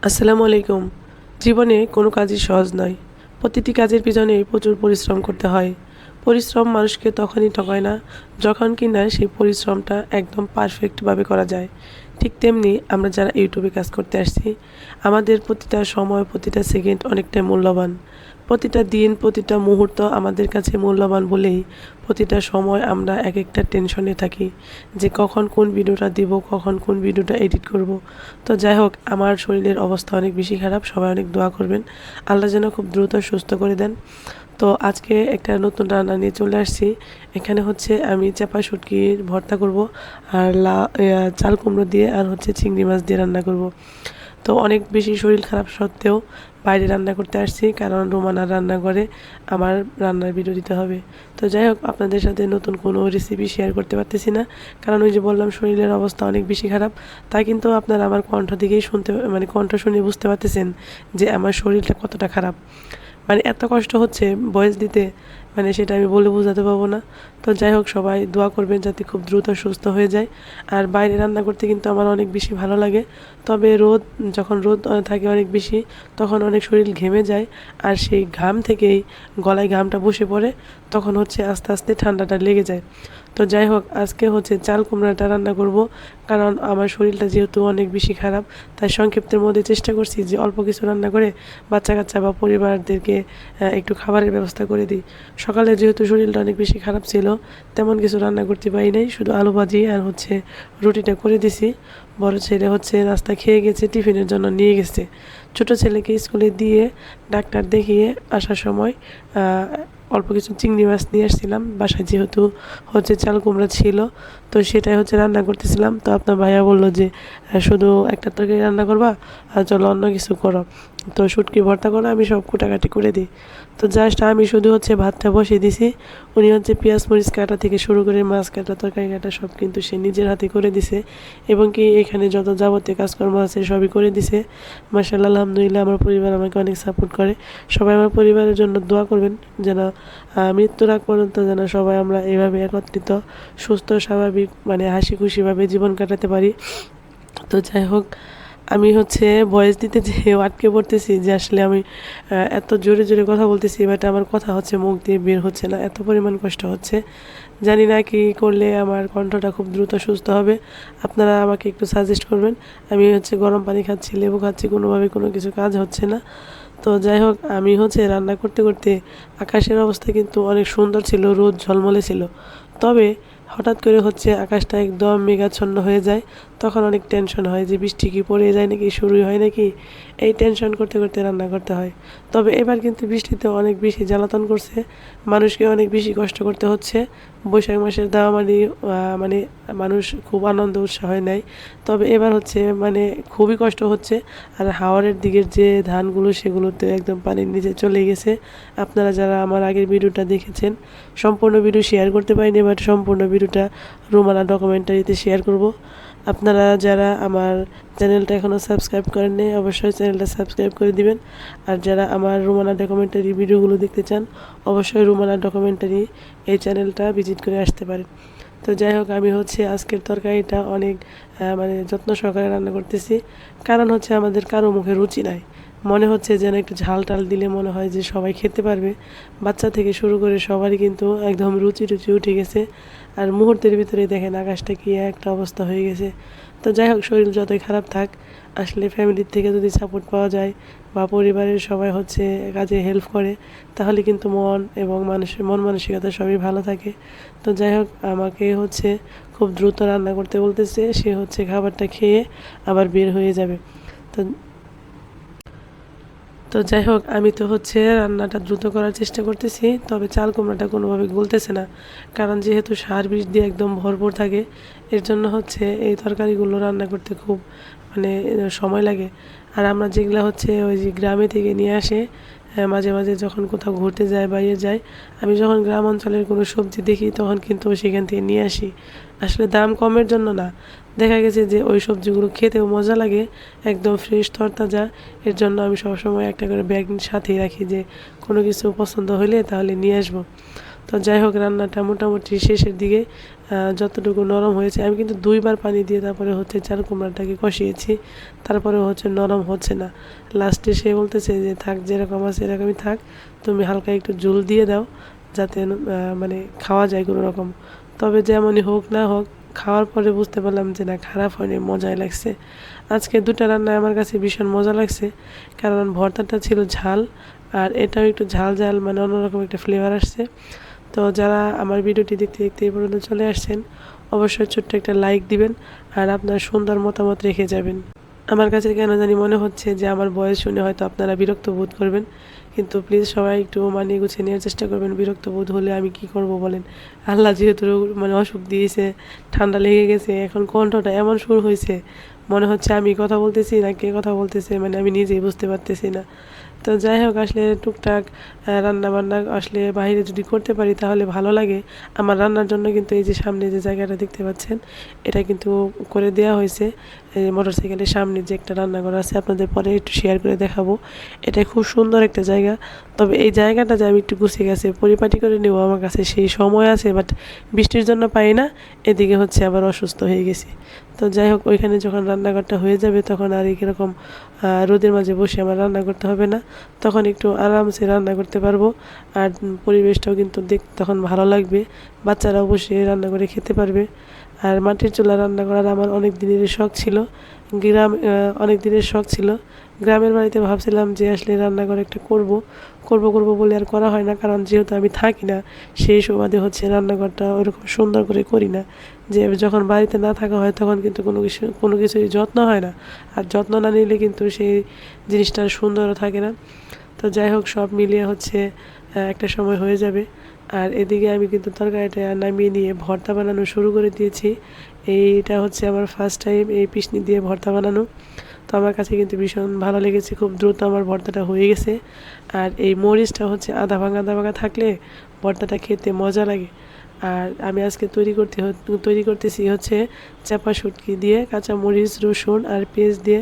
আসসালামু আলাইকুম। জীবনে কোনো কাজই সহজ নয়। প্রতিটি কাজের পিছনে প্রচুর পরিশ্রম করতে হয়। পরিশ্রম মানুষকে তখনই ঠকায় না, যখন কিনা সেই পরিশ্রমটা একদম পারফেক্টভাবে করা যায়। ঠিক তেমনি আমরা যারা ইউটিউবে কাজ করতে আসছি, আমাদের প্রতিটা সময়, প্রতিটা সেকেন্ড অনেকটাই মূল্যবান। প্রতিটা দিন, প্রতিটা মুহূর্ত আমাদের কাছে মূল্যবান বলেই প্রতিটা সময় আমরা একেকটা টেনশনে থাকি যে কখন কোন ভিডিওটা দিব, কখন কোন ভিডিওটা এডিট করব। তো যাই হোক, আমার শরীরের অবস্থা অনেক বেশি খারাপ। সবাই অনেক দোয়া করবেন। আল্লাহ যেন খুব দ্রুত সুস্থ করে দেন। তো আজকে একটা নতুন রান্না নিয়ে চলে আসছি। এখানে হচ্ছে আমি চাপা শুটকির ভর্তা করব, আর চাল কুমড়ো দিয়ে আর হচ্ছে চিংড়ি মাছ দিয়ে রান্না করব। তো অনেক বেশি শরীর খারাপ সত্ত্বেও বাইরে রান্না করতে আসছি, কারণ রোমানার রান্নাঘরে আমার রান্নার ভিডিও দিতে হবে। তো যাই হোক, আপনাদের সাথে নতুন কোনো রেসিপি শেয়ার করতে পারতেছি না, কারণ ওই যে বললাম শরীরের অবস্থা অনেক বেশি খারাপ। তাই কিন্তু আপনারা আমার কণ্ঠ দিকেই কণ্ঠ শুনে বুঝতে পারতেছেন যে আমার শরীরটা কতটা খারাপ। এত কষ্ট হচ্ছে ভয়েস দিতে, সেটা আমি বলে বোঝাতে পারবো না। তো যাই হোক, সবাই দোয়া করবেন যাতে খুব দ্রুত সুস্থ হয়ে যায়। আর বাইরে রান্না করতে কিন্তু আমার অনেক বেশি ভালো লাগে। তবে যখন রোদ থাকে অনেক বেশি, তখন অনেক শরীর ঘেমে যায়। আর সেই ঘাম থেকেই গলায় ঘামটা বসে পড়ে, তখন হচ্ছে আস্তে আস্তে ঠান্ডাটা লেগে যায়। তো যাই হোক, আজকে হচ্ছে চাল কুমড়াটা রান্না করব, কারণ আমার শরীরটা যেহেতু অনেক বেশি খারাপ। তাই সংক্ষিপ্তের মধ্যে চেষ্টা করছি যে অল্প কিছু রান্না করে বাচ্চা কাচ্চা বা পরিবারদেরকে একটু খাবারের ব্যবস্থা করে দিই। সকালে যেহেতু শরীরটা অনেক বেশি খারাপ ছিল, তেমন কিছু রান্না করতে পারি নাই, শুধু আলু ভাজি আর হচ্ছে রুটিটা করে দিছি। বড় ছেলে হচ্ছে নাস্তা খেয়ে গেছে, টিফিনের জন্য নিয়ে গেছে। ছোট ছেলেকে স্কুলে দিয়ে ডাক্তার দেখিয়ে আসার সময় অল্প কিছু চিংড়ি মাছ নিয়ে আসছিলাম বাসায়, যেহেতু হচ্ছে চাল কুমড়া ছিল। তো সেটাই হচ্ছে রান্না করতেছিলাম। তো আপনার ভাইয়া বললো যে শুধু একটা তরকারি রান্না করবা, আর চলো অন্য কিছু করো। তো শুটকি ভর্তা করো, আমি সব কুটাকাটি করে দিই। তো জাস্ট আমি শুধু হচ্ছে ভাতটা বসিয়ে দিছি। উনি হচ্ছে পেঁয়াজ মরিচ কাটা থেকে শুরু করে মাছ কাটা, তরকারি কাটা সব কিন্তু সে নিজের হাতে করে দিছে, এবং কি এখানে যত যাবতীয় কাজকর্ম আছে সবই করে দিছে। মাশাআল্লাহ, আলহামদুলিল্লাহ, আমার পরিবার আমাকে অনেক সাপোর্ট করে। সবাই আমার পরিবারের জন্য দোয়া করবেন যেন মৃত্যুর আগ পর্যন্ত যেন সবাই আমরা এভাবে একত্রিত, সুস্থ, স্বাভাবিক, হাসি খুশিভাবে জীবন কাটাতে পারি। তো যাই হোক, আমি হচ্ছে ভয়েস দিতে যেয়ে আটকে পড়তেছি যে আসলে আমি এত জোরে জোরে কথা বলতেছি, বাট আমার কথা হচ্ছে মুখ দিয়ে বের হচ্ছে না, এত পরিমাণ কষ্ট হচ্ছে। জানি না কী করলে আমার কণ্ঠটা খুব দ্রুত সুস্থ হবে। আপনারা আমাকে একটু সাজেস্ট করবেন। আমি হচ্ছে গরম পানি খাচ্ছি, লেবু খাচ্ছি, কোনোভাবে কোনো কিছু কাজ হচ্ছে না। তো যাই হোক, আমি হচ্ছে রান্না করতে করতে আকাশের অবস্থা কিন্তু অনেক সুন্দর ছিল, রোদ ঝলমলে ছিল। তবে হঠাৎ করে হচ্ছে আকাশটা একদম মেঘাচ্ছন্ন হয়ে যায়। তখন অনেক টেনশন হয় যে বৃষ্টি কি পড়ে যায় নাকি, শুরুই হয় নাকি, এই টেনশন করতে করতে রান্না করতে হয়। তবে এবার কিন্তু বৃষ্টিতে অনেক বেশি জ্বালাতন করছে, মানুষকে অনেক বেশি কষ্ট করতে হচ্ছে। বৈশাখ মাসের দাওয়ামারি মানুষ খুব আনন্দ উৎসাহ নেয়। তবে এবার হচ্ছে খুবই কষ্ট হচ্ছে। আর হাওরের দিকের যে ধানগুলো, সেগুলোতে একদম পানির নিচে চলে গেছে। আপনারা যারা আমার আগের ভিডিওটা দেখেছেন, সম্পূর্ণ ভিডিও শেয়ার করতে পারিনি, বাট সম্পূর্ণ ভিডিওটা রুমানা ডকুমেন্টারিতে শেয়ার করব। আপনারা যারা আমার চ্যানেলটা এখনও সাবস্ক্রাইব করেননি, অবশ্যই চ্যানেলটা সাবস্ক্রাইব করে দিবেন। আর যারা আমার রুমানা ডকুমেন্টারি ভিডিওগুলো দেখতে চান, অবশ্যই রুমানা ডকুমেন্টারি এই চ্যানেলটা ভিজিট করে আসতে পারেন। তো যাই হোক, আমি হচ্ছে আজকের তরকারিটা অনেক যত্ন সহকারে রান্না করতেছি, কারণ হচ্ছে আমাদের কারো মুখে রুচি নাই। মনে হচ্ছে যেন একটু ঝাল টাল দিলে মনে হয় যে সবাই খেতে পারবে। বাচ্চা থেকে শুরু করে সবারই কিন্তু একদম রুচি টুচি উঠে গেছে। আর মুহূর্তের ভিতরে দেখেন আকাশটা কী একটা অবস্থা হয়ে গেছে। তো যাই হোক, শরীর যতই খারাপ থাক, আসলে ফ্যামিলির থেকে যদি সাপোর্ট পাওয়া যায় বা পরিবারের সবাই হচ্ছে কাজে হেল্প করে, তাহলে কিন্তু মন এবং মানুষের মন মানসিকতা সবই ভালো থাকে। তো যাই হোক, আমাকে হচ্ছে খুব দ্রুত রান্না করতে বলতেছে, সে হচ্ছে খাবারটা খেয়ে আবার বের হয়ে যাবে। তো তো যাই হোক, আমি তো হচ্ছে রান্নাটা দ্রুত করার চেষ্টা করতেছি। তবে চাল কুমড়াটা কোনোভাবে গলতেছে না, কারণ যেহেতু সার বিষ দিয়ে একদম ভরপুর থাকে, এর জন্য হচ্ছে এই তরকারিগুলো রান্না করতে খুব সময় লাগে। আর আমরা যেগুলো হচ্ছে ওই যে গ্রামে থেকে নিয়ে আসে, মাঝে মাঝে যখন কোথাও ঘুরতে যায়, বাইরে যাই, আমি যখন গ্রাম অঞ্চলের কোনো সবজি দেখি, তখন কিন্তু সেখান থেকে নিয়ে আসি। আসলে দাম কমের জন্য না, দেখা গেছে যে ওই সবজিগুলো খেতেও মজা লাগে, একদম ফ্রেশ তরতাজা। এর জন্য আমি সবসময় একটা করে ব্যাগ সাথেই রাখি, যে কোনো কিছু পছন্দ হলে তাহলে নিয়ে আসবো। তো যাই হোক, রান্নাটা মোটামুটি শেষের দিকে। যতটুকু নরম হয়েছে, আমি কিন্তু 2 বার পানি দিয়ে তারপরে হচ্ছে চাল কুমড়াটাকে কষিয়েছি, তারপরেও হচ্ছে নরম হচ্ছে না। লাস্টে সে বলতেছে যে থাক, যেরকম আছে এরকমই থাক, তুমি হালকা একটু ঝোল দিয়ে দাও যাতে মানে খাওয়া যায় কোনো রকম। তবে যেমনই হোক না হোক, খাওয়ার পরে বুঝতে পারলাম যে না, খারাপ হয়নি, মজাই লাগছে। আজকে 2টা রান্নায় আমার কাছে ভীষণ মজা লাগছে, কারণ ভর্তাটা ছিল ঝাল, আর এটাও একটু ঝাল ঝাল, মানে অন্যরকম একটা ফ্লেভার আসছে। তো যারা আমার ভিডিওটি দেখতে দেখতে এই পর্যন্ত চলে আসছেন, অবশ্যই ছোট্ট একটা লাইক দিবেন আর আপনার সুন্দর মতামত রেখে যাবেন। আমার কাছে কেন জানি মনে হচ্ছে যে আমার ভয়েস শুনে হয়তো আপনারা বিরক্ত বোধ করবেন, কিন্তু প্লিজ সবাই একটু মানিয়ে গুছিয়ে নেওয়ার চেষ্টা করবেন। বিরক্ত বোধ হলে আমি কি করব বলেন? আল্লাহ যেহেতু মানে অসুখ দিয়েছে, ঠান্ডা লেগে গেছে, এখন কণ্ঠটা এমন সুর হয়েছে, মনে হচ্ছে আমি কথা বলতেছি না কে কথা বলতেছে, মানে আমি নিজেই বুঝতে পারতেছি না। তো যাই হোক, আসলে টুকটাক রান্নাবান্না আসলে বাইরে যদি করতে পারি তাহলে ভালো লাগে। আমার রান্নার জন্য কিন্তু এই যে সামনে যে জায়গাটা দেখতে পাচ্ছেন, এটা কিন্তু করে দেওয়া হয়েছে। এই মোটরসাইকেলের সামনে যে একটা রান্নাঘর আছে, আপনাদের পরে একটু শেয়ার করে দেখাবো। এটা খুব সুন্দর একটা জায়গা। তবে এই জায়গাটা যে আমি একটু গুছিয়ে গেছে পরিপাটি করে নেব, আমার কাছে সেই সময় আছে, বাট বৃষ্টির জন্য পাই না। এদিকে হচ্ছে আবার অসুস্থ হয়ে গেছি। তো যাই হোক, ওইখানে যখন রান্নাঘরটা হয়ে যাবে তখন আর এরকম রোদের মাঝে বসে আমার রান্না করতে হবে না, তখন একটু আরামসে রান্না করতে পারবো। আর পরিবেশটাও কিন্তু তখন ভালো লাগবে, বাচ্চারাও বসে রান্না করে খেতে পারবে। আর মাটির চুলা রান্না করার আমার অনেক দিনের শখ ছিল, অনেক দিনের শখ ছিল। গ্রামের বাড়িতে ভাবছিলাম যে আসলে রান্নাঘর একটা করব বলে আর করা হয় না, কারণ যেহেতু আমি থাকি না, সেই সুবাদে হচ্ছে রান্নাঘরটা ওরকম সুন্দর করে করি না। যে যখন বাড়িতে না থাকা হয় তখন কিন্তু কোনো কিছুরই যত্ন হয় না, আর যত্ন না নিলে কিন্তু সেই জিনিসটা সুন্দরও থাকে না। তো যাই হোক, সব মিলিয়ে হচ্ছে একটা সময় হয়ে যাবে। আর এদিকে আমি কিন্তু তরকারিটা নামিয়ে নিয়ে ভর্তা বানানো শুরু করে দিয়েছি। এইটা হচ্ছে আমার ফার্স্ট টাইম এই পিশনি দিয়ে ভর্তা বানানো। তো আমার কাছে কিন্তু ভীষণ ভালো লেগেছে, খুব দ্রুত আমার ভর্তাটা হয়ে গেছে। আর এই মরিচটা হচ্ছে আধা ভাঙা থাকলে ভর্তাটা খেতে মজা লাগে। আর আমি আজকে তৈরি করতেছি হচ্ছে চাপা শুটকি দিয়ে, কাঁচা মরিচ, রসুন আর পেঁয়াজ দিয়ে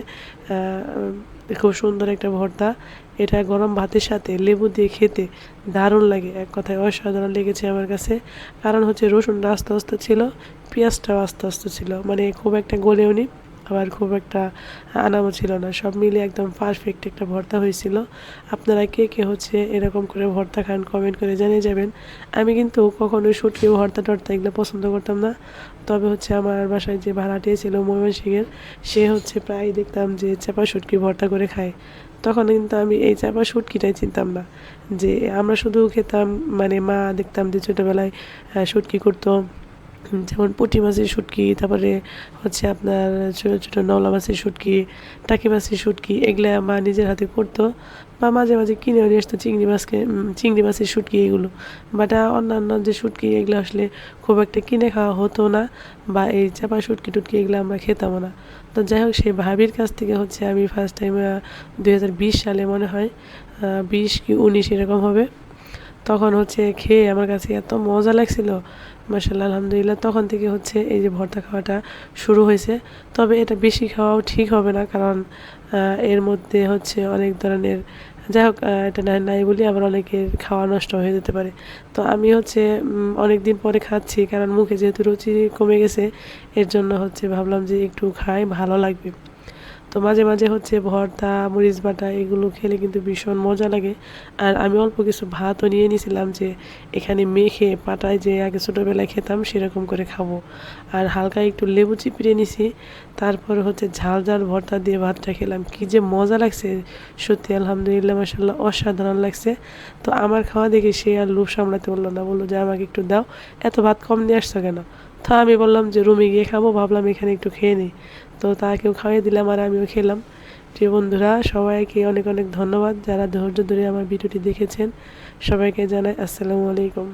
খুব সুন্দর একটা ভর্তা। এটা গরম ভাতের সাথে লেবু দিয়ে খেতে দারুণ লাগে, এক কথায় অসাধারণ লেগেছে আমার কাছে। কারণ হচ্ছে রসুনটা আস্তে আস্তে ছিল, পেঁয়াজটাও আস্তে আস্তে ছিল, মানে খুব একটা গলেও নি, আবার খুব একটা আনামও ছিল না, সব মিলে একদম পারফেক্ট একটা ভর্তা হয়েছিল। আপনারা কে কে হচ্ছে এরকম করে ভর্তা খান কমেন্ট করে জানিয়ে যাবেন। আমি কিন্তু কখনোই শুটকি ভর্তা টর্তা এগুলো পছন্দ করতাম না। তবে হচ্ছে আমার বাসায় যে ভাড়াটিয়া ছিল ময়মনসিংহের, সে হচ্ছে প্রায় দেখতাম যে চাপা শুটকি ভর্তা করে খায়। তখন কিন্তু আমি এই চাপা শুটকিটাই চিনতাম না, যে আমরা শুধু খেতাম, মানে মা দেখতাম যে ছোটোবেলায় শুটকি করতো, যেমন পুঁটি মাছের শুটকি, তারপরে হচ্ছে আপনার ছোটো ছোটো নওলা মাছের শুটকি, টাকি মাছের শুটকি, এগুলো মা নিজের হাতে করতো, বা মাঝে মাঝে কিনেও নিয়ে আসতো চিংড়ি মাছের শুটকি এগুলো। বাট অন্যান্য যে শুটকি এগুলো আসলে খুব একটা কিনে খাওয়া হতো না, বা এই চাপা শুটকি টুটকি এগুলো আমরা খেতামও না। তো যাই হোক, সেই ভাবির কাছ থেকে হচ্ছে আমি ফার্স্ট টাইম 2020 সালে মনে হয়, 20 কি 19 এরকম হবে, তখন হচ্ছে খেয়ে আমার কাছে এত মজা লাগছিল, মাশাআল্লাহ আলহামদুলিল্লাহ। তখন থেকে হচ্ছে এই যে ভর্তা খাওয়াটা শুরু হয়েছে। তবে এটা বেশি খাওয়াও ঠিক হবে না, কারণ এর মধ্যে হচ্ছে অনেক ধরনের, যাই হোক, এটা নাই বলি, আবার অনেকের খাওয়া নষ্ট হয়ে যেতে পারে। তো আমি হচ্ছে অনেক দিন পরে খাচ্ছি, কারণ মুখে যেহেতু রুচি কমে গেছে, এর জন্য হচ্ছে ভাবলাম যে একটু খাই, ভালো লাগবে। তো মাঝে মাঝে হচ্ছে ভর্তা, মরিচ বাটা এগুলো খেলে কিন্তু ভীষণ মজা লাগে। আর আমি অল্প কিছু ভাতও নিয়ে নিয়েছিলাম, যে এখানে মেখে পাটায় যে আগে ছোটোবেলায় খেতাম সেরকম করে খাবো। আর হালকা একটু লেবু চিপিয়ে নিছি, তারপর হচ্ছে ঝাল ঝাল ভর্তা দিয়ে ভাতটা খেলাম, কী যে মজা লাগছে, সত্যি আলহামদুলিল্লাহ মাশাআল্লাহ অসাধারণ লাগছে। তো আমার খাওয়া দেখে সে আর লোভ সামলাতে বললো না, বললো যে আমাকে একটু দাও, এত ভাত কম নিয়ে আসছো কেন? তো আমি বললাম যে রুমে গিয়ে খাবো, ভাবলাম এখানে একটু খেয়ে নিই। তো তাকেও খাইয়ে দিলাম আর আমিও খেলাম। প্রিয় বন্ধুরা, সবাইকে অনেক অনেক ধন্যবাদ যারা ধৈর্য ধরে আমার ভিডিওটি দেখেছেন। সবাইকে জানাই আসসালামু আলাইকুম।